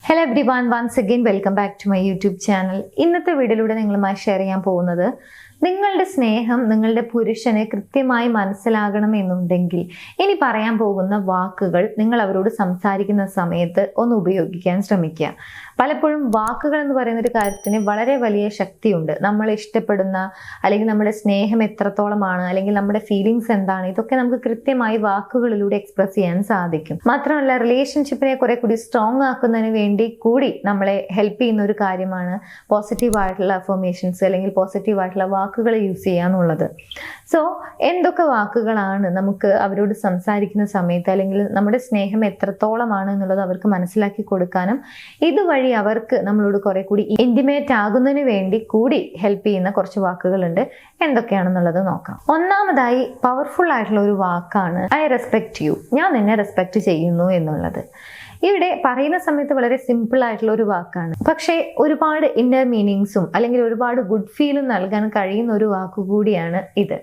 Hello everyone, once again welcome back to my YouTube channel. ഇന്നത്തെ വീഡിയോയിലൂടെ നിങ്ങളുമായി share ചെയ്യാൻ പോകുന്നത് നിങ്ങളുടെ സ്നേഹം നിങ്ങളുടെ പുരുഷനെ കൃത്യമായി മനസ്സിലാകണമെന്നുണ്ടെങ്കിൽ ഇനി പറയാൻ പോകുന്ന വാക്കുകൾ നിങ്ങൾ അവരോട് സംസാരിക്കുന്ന സമയത്ത് ഒന്ന് ഉപയോഗിക്കാൻ ശ്രമിക്കുക. പലപ്പോഴും വാക്കുകൾ എന്ന് പറയുന്ന ഒരു കാര്യത്തിന് വളരെ വലിയ ശക്തിയുണ്ട്. നമ്മൾ ഇഷ്ടപ്പെടുന്ന അല്ലെങ്കിൽ നമ്മുടെ സ്നേഹം എത്രത്തോളമാണ് അല്ലെങ്കിൽ നമ്മുടെ ഫീലിങ്സ് എന്താണ്, ഇതൊക്കെ നമുക്ക് കൃത്യമായി വാക്കുകളിലൂടെ എക്സ്പ്രസ് ചെയ്യാൻ സാധിക്കും. മാത്രമല്ല റിലേഷൻഷിപ്പിനെ കുറെ കൂടി സ്ട്രോങ് ആക്കുന്നതിന് വേണ്ടി കൂടി നമ്മളെ ഹെൽപ്പ് ചെയ്യുന്ന ഒരു കാര്യമാണ് പോസിറ്റീവായിട്ടുള്ള അഫർമേഷൻസ് അല്ലെങ്കിൽ പോസിറ്റീവായിട്ടുള്ള വാക്കുകൾ യൂസ് ചെയ്യാന്നുള്ളത്. സോ എന്തൊക്കെ വാക്കുകളാണ് നമുക്ക് അവരോട് സംസാരിക്കുന്ന സമയത്ത് അല്ലെങ്കിൽ നമ്മുടെ സ്നേഹം എത്രത്തോളമാണ് എന്നുള്ളത് അവർക്ക് മനസ്സിലാക്കി കൊടുക്കാനും ഇതുവഴി അവർക്ക് നമ്മളോട് കുറെ കൂടി ഇന്റിമേറ്റ് ആകുന്നതിന് വേണ്ടി കൂടി ഹെൽപ്പ് ചെയ്യുന്ന കുറച്ച് വാക്കുകളുണ്ട്. എന്തൊക്കെയാണെന്നുള്ളത് നോക്കാം. ഒന്നാമതായി പവർഫുൾ ആയിട്ടുള്ള ഒരു വാക്കാണ് ഐ റെസ്പെക്ട് യു, ഞാൻ നിന്നെ റെസ്പെക്ട് ചെയ്യുന്നു എന്നുള്ളത്. ഇവിടെ പറയുന്ന സമയത്ത് വളരെ സിമ്പിൾ ആയിട്ടുള്ള ഒരു വാക്കാണ്, പക്ഷേ ഒരുപാട് ഇന്നർ മീനിങ്സും അല്ലെങ്കിൽ ഒരുപാട് ഗുഡ് ഫീലും നൽകാൻ കഴിയുന്ന ഒരു വാക്ക് കൂടിയാണ് ഇത്.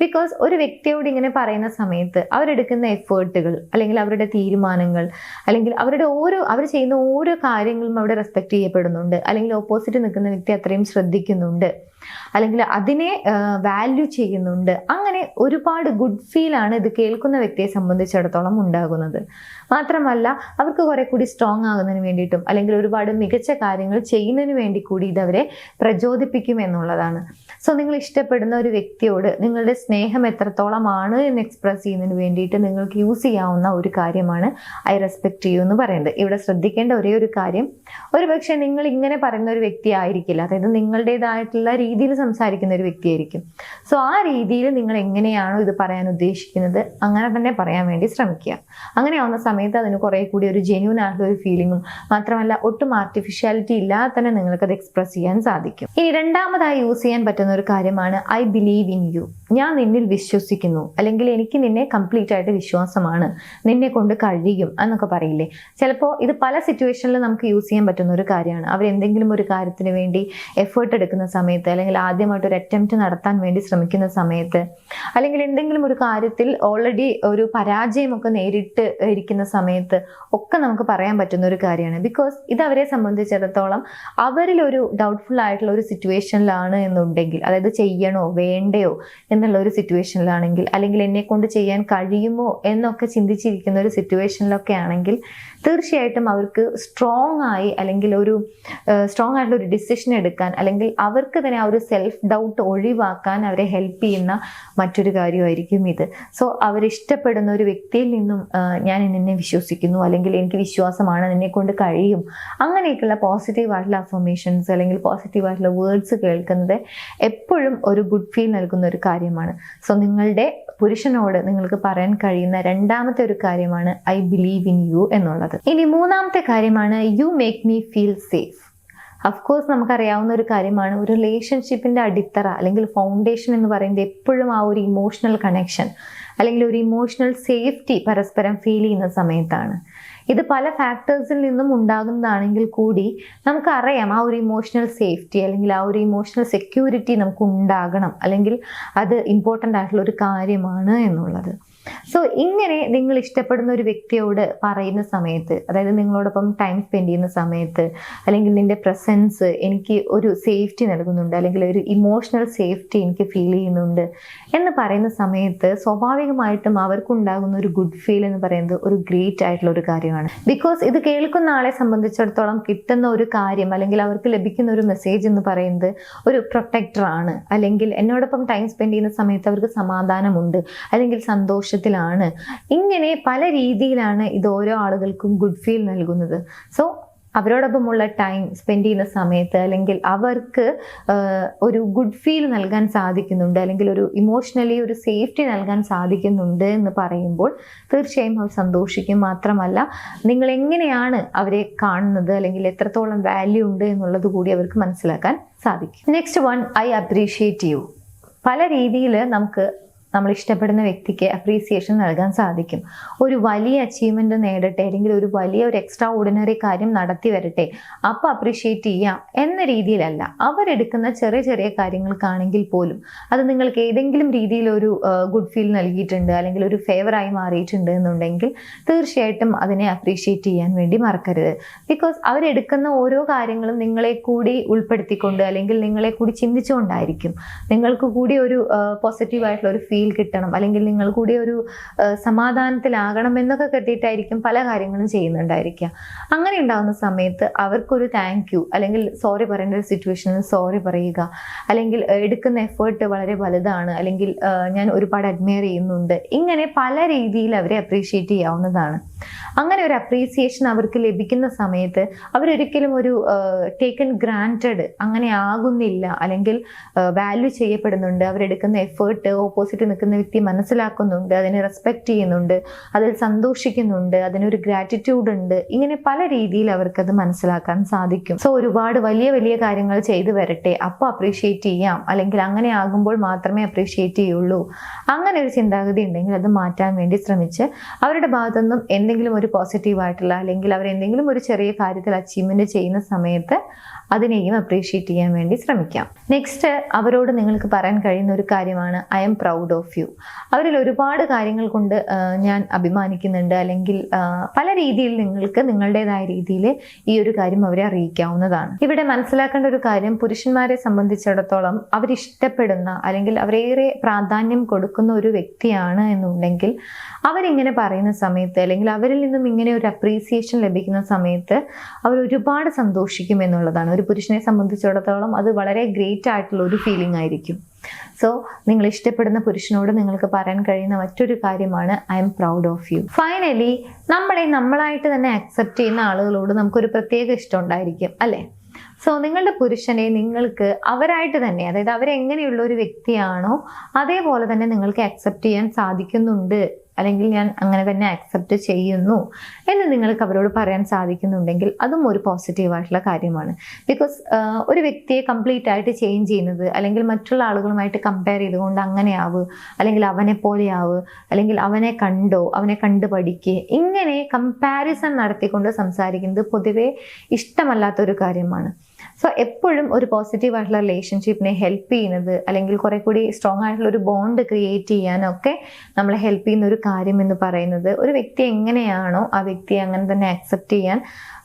ബിക്കോസ് ഒരു വ്യക്തിയോട് ഇങ്ങനെ പറയുന്ന സമയത്ത് അവരെടുക്കുന്ന എഫേർട്ടുകൾ അല്ലെങ്കിൽ അവരുടെ തീരുമാനങ്ങൾ അല്ലെങ്കിൽ അവർ ചെയ്യുന്ന ഓരോ കാര്യങ്ങളും അവിടെ റെസ്പെക്ട് ചെയ്യപ്പെടുന്നുണ്ട്, അല്ലെങ്കിൽ ഓപ്പോസിറ്റ് നിൽക്കുന്ന വ്യക്തി അത്രയും ശ്രദ്ധിക്കുന്നുണ്ട്, അല്ലെങ്കിൽ അതിനെ വാല്യൂ ചെയ്യുന്നുണ്ട്. അങ്ങനെ ഒരുപാട് ഗുഡ് ഫീലാണ് ഇത് കേൾക്കുന്ന വ്യക്തിയെ സംബന്ധിച്ചിടത്തോളം ഉണ്ടാകുന്നത്. മാത്രമല്ല അവർക്ക് കുറെ കൂടി സ്ട്രോങ് ആകുന്നതിന് വേണ്ടിയിട്ടും അല്ലെങ്കിൽ ഒരുപാട് മികച്ച കാര്യങ്ങൾ ചെയ്യുന്നതിന് വേണ്ടി കൂടി ഇതവരെ പ്രചോദിപ്പിക്കും എന്നുള്ളതാണ്. സോ നിങ്ങൾ ഇഷ്ടപ്പെടുന്ന ഒരു വ്യക്തിയോട് നിങ്ങളുടെ സ്നേഹം എത്രത്തോളമാണ് എന്ന് എക്സ്പ്രസ് ചെയ്യുന്നതിന് വേണ്ടിയിട്ട് നിങ്ങൾക്ക് യൂസ് ചെയ്യാവുന്ന ഒരു കാര്യമാണ് ഐ റെസ്പെക്ട് യു എന്ന് പറയുന്നത്. ഇവിടെ ശ്രദ്ധിക്കേണ്ട ഒരേ ഒരു കാര്യം, ഒരുപക്ഷെ നിങ്ങൾ ഇങ്ങനെ പറയുന്ന ഒരു വ്യക്തി ആയിരിക്കില്ല, അതായത് നിങ്ങളുടേതായിട്ടുള്ള രീതിയിൽ സംസാരിക്കുന്ന ഒരു വ്യക്തിയായിരിക്കും. സോ ആ രീതിയിൽ നിങ്ങൾ എങ്ങനെയാണോ ഇത് പറയാൻ ഉദ്ദേശിക്കുന്നത് അങ്ങനെ തന്നെ പറയാൻ വേണ്ടി ശ്രമിക്കുക. അങ്ങനെയാവുന്ന സമയത്ത് അതിന് കുറെ കൂടി ഒരു ജെന്യൂൻ ആയിട്ടുള്ള ഒരു ഫീലിങ്ങും മാത്രമല്ല ഒട്ടും ആർട്ടിഫിഷ്യാലിറ്റി ഇല്ലാതെ തന്നെ നിങ്ങൾക്ക് അത് എക്സ്പ്രസ് ചെയ്യാൻ സാധിക്കും. ഇനി രണ്ടാമതായി യൂസ് ചെയ്യാൻ പറ്റുന്ന ഒരു കാര്യമാണ് ഐ ബിലീവ് ഇൻ യു, ഞാൻ നിന്നിൽ വിശ്വസിക്കുന്നു, അല്ലെങ്കിൽ എനിക്ക് നിന്നെ കംപ്ലീറ്റ് ആയിട്ട് വിശ്വാസമാണ്, നിന്നെ കൊണ്ട് കഴിയും എന്നൊക്കെ പറയില്ലേ. ചിലപ്പോൾ ഇത് പല സിറ്റുവേഷനിലും നമുക്ക് യൂസ് ചെയ്യാൻ പറ്റുന്ന ഒരു കാര്യമാണ്. അവരെന്തെങ്കിലും ഒരു കാര്യത്തിന് വേണ്ടി എഫേർട്ട് എടുക്കുന്ന സമയത്ത് അല്ലെങ്കിൽ ആദ്യമായിട്ട് ഒരു അറ്റംപ്റ്റ് നടത്താൻ വേണ്ടി ശ്രമിക്കുന്ന സമയത്ത് അല്ലെങ്കിൽ എന്തെങ്കിലും ഒരു കാര്യത്തിൽ ഓൾറെഡി ഒരു പരാജയമൊക്കെ നേരിട്ട് ഇരിക്കുന്ന സമയത്ത് ഒക്കെ നമുക്ക് പറയാൻ പറ്റുന്ന ഒരു കാര്യമാണ്. ബിക്കോസ് ഇത് അവരെ സംബന്ധിച്ചിടത്തോളം അവരിലൊരു ഡൗട്ട്ഫുൾ ആയിട്ടുള്ള ഒരു സിറ്റുവേഷനിലാണ് എന്നുണ്ടെങ്കിൽ, അതായത് ചെയ്യണോ വേണ്ടയോ എന്നുള്ള ഒരു സിറ്റുവേഷനിലാണെങ്കിൽ അല്ലെങ്കിൽ എന്നെ കൊണ്ട് ചെയ്യാൻ കഴിയുമോ എന്നൊക്കെ ചിന്തിച്ചിരിക്കുന്ന ഒരു സിറ്റുവേഷനിലൊക്കെ ആണെങ്കിൽ തീർച്ചയായിട്ടും അവർക്ക് സ്ട്രോങ് ആയി അല്ലെങ്കിൽ ഒരു സ്ട്രോങ് ആയിട്ടുള്ള ഒരു ഡിസിഷൻ എടുക്കാൻ അല്ലെങ്കിൽ അവർക്ക് തന്നെ ആ ഒരു സെൽഫ് ഡൗട്ട് ഒഴിവാക്കാൻ അവരെ ഹെൽപ്പ് ചെയ്യുന്ന മറ്റൊരു കാര്യമായിരിക്കും ഇത്. സോ അവരിഷ്ടപ്പെടുന്ന ഒരു വ്യക്തിയിൽ നിന്നും ഞാൻ നിന്നെ വിശ്വസിക്കുന്നു അല്ലെങ്കിൽ എനിക്ക് വിശ്വാസമാണ്, നിന്നെ കൊണ്ട് കഴിയും, അങ്ങനെയൊക്കെയുള്ള പോസിറ്റീവായിട്ടുള്ള അഫർമേഷൻസ് അല്ലെങ്കിൽ പോസിറ്റീവായിട്ടുള്ള വേർഡ്സ് കേൾക്കുന്നത് എപ്പോഴും ഒരു ഗുഡ് ഫീൽ നൽകുന്ന ഒരു കാര്യമാണ്. സോ നിങ്ങളുടെ പുരുഷനോട് നിങ്ങൾക്ക് പറയാൻ കഴിയുന്ന രണ്ടാമത്തെ ഒരു കാര്യമാണ് ഐ ബിലീവ് ഇൻ യു എന്നുള്ളത്. ഇനി മൂന്നാമത്തെ കാര്യമാണ് you make me feel safe. Of course നമുക്കറിയാവുന്ന ഒരു കാര്യമാണ്, ഒരു റിലേഷൻഷിപ്പിന്റെ അടിത്തറ അല്ലെങ്കിൽ ഫൗണ്ടേഷൻ എന്ന് പറയുന്നത് എപ്പോഴും ആ ഒരു ഇമോഷണൽ കണക്ഷൻ അല്ലെങ്കിൽ ഒരു ഇമോഷണൽ സേഫ്റ്റി പരസ്പരം ഫീൽ ചെയ്യുന്ന സമയത്താണ്. ഇത് പല ഫാക്ടേഴ്സിൽ നിന്നും ഉണ്ടാകുന്നതാണെങ്കിൽ കൂടി നമുക്കറിയാം ആ ഒരു ഇമോഷണൽ സേഫ്റ്റി അല്ലെങ്കിൽ ആ ഒരു ഇമോഷണൽ സെക്യൂരിറ്റി നമുക്ക് ഉണ്ടാകണം, അല്ലെങ്കിൽ അത് ഇമ്പോർട്ടൻ്റ് ആയിട്ടുള്ള ഒരു കാര്യമാണ് എന്നുള്ളത്. സോ ഇങ്ങനെ നിങ്ങൾ ഇഷ്ടപ്പെടുന്ന ഒരു വ്യക്തിയോട് പറയുന്ന സമയത്ത്, അതായത് നിങ്ങളോടൊപ്പം ടൈം സ്പെൻഡ് ചെയ്യുന്ന സമയത്ത് അല്ലെങ്കിൽ നിന്റെ പ്രസൻസ് എനിക്ക് ഒരു സേഫ്റ്റി നൽകുന്നുണ്ട് അല്ലെങ്കിൽ ഒരു ഇമോഷണൽ സേഫ്റ്റി എനിക്ക് ഫീൽ ചെയ്യുന്നുണ്ട് എന്ന് പറയുന്ന സമയത്ത് സ്വാഭാവികമായിട്ടും അവർക്കുണ്ടാകുന്ന ഒരു ഗുഡ് ഫീൽ എന്ന് പറയുന്നത് ഒരു ഗ്രേറ്റ് ആയിട്ടുള്ള ഒരു കാര്യമാണ്. ബിക്കോസ് ഇത് കേൾക്കുന്ന ആളെ സംബന്ധിച്ചിടത്തോളം കിട്ടുന്ന ഒരു കാര്യം അല്ലെങ്കിൽ അവർക്ക് ലഭിക്കുന്ന ഒരു മെസ്സേജ് എന്ന് പറയുന്നത് ഒരു പ്രൊട്ടക്ടറാണ്, അല്ലെങ്കിൽ എന്നോടൊപ്പം ടൈം സ്പെൻഡ് ചെയ്യുന്ന സമയത്ത് അവർക്ക് സമാധാനമുണ്ട് അല്ലെങ്കിൽ സന്തോഷത്തിലാണ്. ഇങ്ങനെ പല രീതിയിലാണ് ഇത് ഓരോ ആളുകൾക്കും ഗുഡ് ഫീൽ നൽകുന്നത്. സോ അവരോടൊപ്പമുള്ള ടൈം സ്പെൻഡ് ചെയ്യുന്ന സമയത്ത് അല്ലെങ്കിൽ അവർക്ക് ഒരു ഗുഡ് ഫീൽ നൽകാൻ സാധിക്കുന്നുണ്ട് അല്ലെങ്കിൽ ഒരു ഇമോഷണലി ഒരു സേഫ്റ്റി നൽകാൻ സാധിക്കുന്നുണ്ട് എന്ന് പറയുമ്പോൾ തീർച്ചയായും അവർ സന്തോഷിക്കും. മാത്രമല്ല നിങ്ങൾ എങ്ങനെയാണ് അവരെ കാണുന്നത് അല്ലെങ്കിൽ എത്രത്തോളം വാല്യൂ ഉണ്ട് എന്നുള്ളത് കൂടി അവർക്ക് മനസ്സിലാക്കാൻ സാധിക്കും. Next one I appreciate you. പല രീതിയിൽ നമുക്ക് നമ്മൾ ഇഷ്ടപ്പെടുന്ന വ്യക്തിക്ക് അപ്രീസിയേഷൻ നൽകാൻ സാധിക്കും. ഒരു വലിയ അച്ചീവ്മെന്റ് നേടട്ടെ, അല്ലെങ്കിൽ ഒരു എക്സ്ട്രാ ഓർഡിനറി കാര്യം നടത്തി വരട്ടെ, അപ്പോൾ അപ്രീഷിയേറ്റ് ചെയ്യാം എന്ന രീതിയിലല്ല. അവരെടുക്കുന്ന ചെറിയ ചെറിയ കാര്യങ്ങൾക്കാണെങ്കിൽ പോലും അത് നിങ്ങൾക്ക് ഏതെങ്കിലും രീതിയിൽ ഒരു ഗുഡ് ഫീൽ നൽകിയിട്ടുണ്ട്, അല്ലെങ്കിൽ ഒരു ഫേവറായി മാറിയിട്ടുണ്ട് എന്നുണ്ടെങ്കിൽ തീർച്ചയായിട്ടും അതിനെ അപ്രീഷിയേറ്റ് ചെയ്യാൻ വേണ്ടി മറക്കരുത്. ബിക്കോസ് അവരെടുക്കുന്ന ഓരോ കാര്യങ്ങളും നിങ്ങളെ കൂടി ഉൾപ്പെടുത്തിക്കൊണ്ട്, അല്ലെങ്കിൽ നിങ്ങളെ കൂടി ചിന്തിച്ചുകൊണ്ടായിരിക്കും. നിങ്ങൾക്ക് കൂടി ഒരു പോസിറ്റീവായിട്ടുള്ള ഒരു ഫീൽ കിട്ടണം, അല്ലെങ്കിൽ നിങ്ങൾ കൂടി ഒരു സമാധാനത്തിലാകണം എന്നൊക്കെ കരുതിയിട്ടായിരിക്കും പല കാര്യങ്ങളും ചെയ്യുന്നുണ്ടായിരിക്കുക. അങ്ങനെ ഉണ്ടാകുന്ന സമയത്ത് അവർക്കൊരു താങ്ക് യു, അല്ലെങ്കിൽ സോറി പറയേണ്ട ഒരു സിറ്റുവേഷനിൽ സോറി പറയുക, അല്ലെങ്കിൽ എടുക്കുന്ന എഫേർട്ട് വളരെ വലുതാണ്, അല്ലെങ്കിൽ ഞാൻ ഒരുപാട് അഡ്മയർ ചെയ്യുന്നുണ്ട്, ഇങ്ങനെ പല രീതിയിൽ അവരെ അപ്രീഷിയേറ്റ് ചെയ്യാവുന്നതാണ്. അങ്ങനെ ഒരു അപ്രീസിയേഷൻ അവർക്ക് ലഭിക്കുന്ന സമയത്ത് അവരൊരിക്കലും ഒരു ടേക്കൺ ഗ്രാൻറ്റഡ് അങ്ങനെ ആകുന്നില്ല, അല്ലെങ്കിൽ വാല്യൂ ചെയ്യപ്പെടുന്നുണ്ട്. അവരെടുക്കുന്ന എഫേർട്ട് ഓപ്പോസിറ്റ് നിൽക്കുന്ന വ്യക്തി മനസ്സിലാക്കുന്നുണ്ട്, അതിനെ റെസ്പെക്ട് ചെയ്യുന്നുണ്ട്, അതിൽ സന്തോഷിക്കുന്നുണ്ട്, അതിനൊരു ഗ്രാറ്റിറ്റ്യൂഡ് ഉണ്ട്. ഇങ്ങനെ പല രീതിയിൽ അവർക്കത് മനസ്സിലാക്കാൻ സാധിക്കും. സോ ഒരുപാട് വലിയ വലിയ കാര്യങ്ങൾ ചെയ്തു വരട്ടെ, അപ്പോൾ അപ്രീഷിയേറ്റ് ചെയ്യാം, അല്ലെങ്കിൽ അങ്ങനെ ആകുമ്പോൾ മാത്രമേ അപ്രീഷിയേറ്റ് ചെയ്യുള്ളൂ, അങ്ങനെ ഒരു ചിന്താഗതി ഉണ്ടെങ്കിൽ അത് മാറ്റാൻ വേണ്ടി ശ്രമിച്ച് അവരുടെ ഭാഗത്തുനിന്നും എന്തെങ്കിലും ഒരു പോസിറ്റീവായിട്ടുള്ള, അല്ലെങ്കിൽ അവരെന്തെങ്കിലും ഒരു ചെറിയ കാര്യത്തിൽ അച്ചീവ്മെന്റ് ചെയ്യുന്ന സമയത്ത് അതിനെയും അപ്രീഷിയേറ്റ് ചെയ്യാൻ വേണ്ടി ശ്രമിക്കാം. നെക്സ്റ്റ്, അവരോട് നിങ്ങൾക്ക് പറയാൻ കഴിയുന്ന ഒരു കാര്യമാണ് I am proud of you. അവരിൽ ഒരുപാട് കാര്യങ്ങൾ കൊണ്ട് ഞാൻ അഭിമാനിക്കുന്നുണ്ട്, അല്ലെങ്കിൽ പല രീതിയിൽ നിങ്ങൾക്ക് നിങ്ങളുടേതായ രീതിയിൽ ഈ ഒരു കാര്യം അവരെ അറിയിക്കാവുന്നതാണ്. ഇവിടെ മനസ്സിലാക്കേണ്ട ഒരു കാര്യം, പുരുഷന്മാരെ സംബന്ധിച്ചിടത്തോളം അവരിഷ്ടപ്പെടുന്ന, അല്ലെങ്കിൽ അവരേറെ പ്രാധാന്യം കൊടുക്കുന്ന ഒരു വ്യക്തിയാണ് എന്നുണ്ടെങ്കിൽ അവരിങ്ങനെ പറയുന്ന സമയത്ത്, അല്ലെങ്കിൽ അവരിൽ നിന്നും ഇങ്ങനെ ഒരു അപ്രീസിയേഷൻ ലഭിക്കുന്ന സമയത്ത് അവർ ഒരുപാട് സന്തോഷിക്കും എന്നുള്ളതാണ്. ഒരു പുരുഷനെ സംബന്ധിച്ചിടത്തോളം അത് വളരെ ഗ്രേറ്റ് ആയിട്ടുള്ള ഒരു ഫീലിംഗ് ആയിരിക്കും. സോ നിങ്ങൾ ഇഷ്ടപ്പെടുന്ന പുരുഷനോട് നിങ്ങൾക്ക് പറയാൻ കഴിയുന്ന മറ്റൊരു കാര്യമാണ് I am proud of you. Finally, നമ്മളായിട്ട് തന്നെ അക്സെപ്റ്റ് ചെയ്യുന്ന ആളുകളോട് നമുക്കൊരു പ്രത്യേക ഇഷ്ടം ഉണ്ടായിരിക്കും, അല്ലേ? സോ നിങ്ങളുടെ പുരുഷനെ നിങ്ങൾക്ക് അവരായിട്ട് തന്നെ, അതായത് അവരെങ്ങനെയുള്ള ഒരു വ്യക്തിയാണോ അതേപോലെ തന്നെ നിങ്ങൾക്ക് അക്സെപ്റ്റ് ചെയ്യാൻ സാധിക്കുന്നുണ്ട്, അല്ലെങ്കിൽ ഞാൻ അങ്ങനെ തന്നെ അക്സെപ്റ്റ് ചെയ്യുന്നു എന്ന് നിങ്ങൾക്ക് അവരോട് പറയാൻ സാധിക്കുന്നുണ്ടെങ്കിൽ അതും ഒരു പോസിറ്റീവായിട്ടുള്ള കാര്യമാണ്. ബിക്കോസ് ഒരു വ്യക്തിയെ കംപ്ലീറ്റ് ആയിട്ട് ചേഞ്ച് ചെയ്യുന്നത്, അല്ലെങ്കിൽ മറ്റുള്ള ആളുകളുമായിട്ട് കമ്പയർ ചെയ്തുകൊണ്ട് അങ്ങനെ ആവ്, അല്ലെങ്കിൽ അവനെ പോലെ ആവ്, അല്ലെങ്കിൽ അവനെ കണ്ടു പഠിക്കുക, ഇങ്ങനെ കമ്പാരിസൺ നടത്തിക്കൊണ്ട് സംസാരിക്കുന്നത് പൊതുവെ ഇഷ്ടമല്ലാത്തൊരു കാര്യമാണ്. സോ എപ്പോഴും ഒരു പോസിറ്റീവായിട്ടുള്ള റിലേഷൻഷിപ്പിനെ ഹെൽപ്പ് ചെയ്യുന്നത്, അല്ലെങ്കിൽ കുറെ കൂടി സ്ട്രോങ് ആയിട്ടുള്ള ഒരു ബോണ്ട് ക്രിയേറ്റ് ചെയ്യാനൊക്കെ നമ്മളെ ഹെൽപ്പ് ചെയ്യുന്ന ഒരു കാര്യം എന്ന് പറയുന്നത്, ഒരു വ്യക്തി എങ്ങനെയാണോ ആ വ്യക്തിയെ അങ്ങനെ തന്നെ അക്സെപ്റ്റ് ചെയ്യാൻ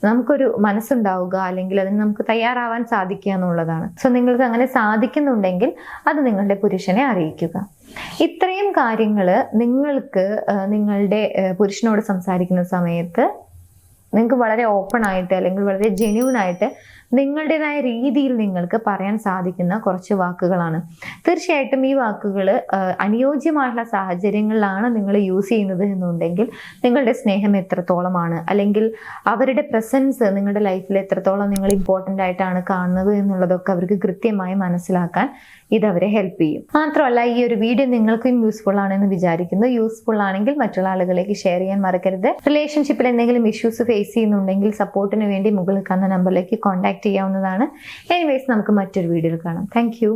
നമുക്കൊരു മനസ്സുണ്ടാവുക, അല്ലെങ്കിൽ അതിന് നമുക്ക് തയ്യാറാവാൻ സാധിക്കുക എന്നുള്ളതാണ്. സോ നിങ്ങൾക്ക് അങ്ങനെ സാധിക്കുന്നുണ്ടെങ്കിൽ അത് നിങ്ങളുടെ പുരുഷനെ അറിയിക്കുക. ഇത്രയും കാര്യങ്ങൾ നിങ്ങൾക്ക് നിങ്ങളുടെ പുരുഷനോട് സംസാരിക്കുന്ന സമയത്ത് നിങ്ങൾക്ക് വളരെ ഓപ്പൺ ആയിട്ട്, അല്ലെങ്കിൽ വളരെ ജെന്യൂൻ ആയിട്ട് നിങ്ങളുടേതായ രീതിയിൽ നിങ്ങൾക്ക് പറയാൻ സാധിക്കുന്ന കുറച്ച് വാക്കുകളാണ്. തീർച്ചയായിട്ടും ഈ വാക്കുകൾ അനുയോജ്യമായിട്ടുള്ള സാഹചര്യങ്ങളിലാണ് നിങ്ങൾ യൂസ് ചെയ്യുന്നത് എന്നുണ്ടെങ്കിൽ നിങ്ങളുടെ സ്നേഹം എത്രത്തോളമാണ്, അല്ലെങ്കിൽ അവരുടെ പ്രസൻസ് നിങ്ങളുടെ ലൈഫിൽ എത്രത്തോളം നിങ്ങൾ ഇമ്പോർട്ടൻ്റ് ആയിട്ടാണ് കാണുന്നത് എന്നുള്ളതൊക്കെ അവർക്ക് കൃത്യമായി മനസ്സിലാക്കാൻ ഇതവരെ ഹെൽപ്പ് ചെയ്യും. മാത്രമല്ല, ഈ ഒരു വീഡിയോ നിങ്ങൾക്കും യൂസ്ഫുൾ ആണെന്ന് വിചാരിക്കുന്നു. യൂസ്ഫുൾ ആണെങ്കിൽ മറ്റുള്ള ആളുകളിലേക്ക് ഷെയർ ചെയ്യാൻ മറക്കരുത്. റിലേഷൻഷിപ്പിൽ എന്തെങ്കിലും ഇഷ്യൂസ് ഫേസ് ചെയ്യുന്നുണ്ടെങ്കിൽ സപ്പോർട്ടിന് വേണ്ടി മുകളിൽ കാണുന്ന നമ്പറിലേക്ക് കോൺടാക്ട് ചെയ്യാവുന്നതാണ്. എനിവേസ്, നമുക്ക് മറ്റൊരു വീഡിയോയിൽ കാണാം. Thank you.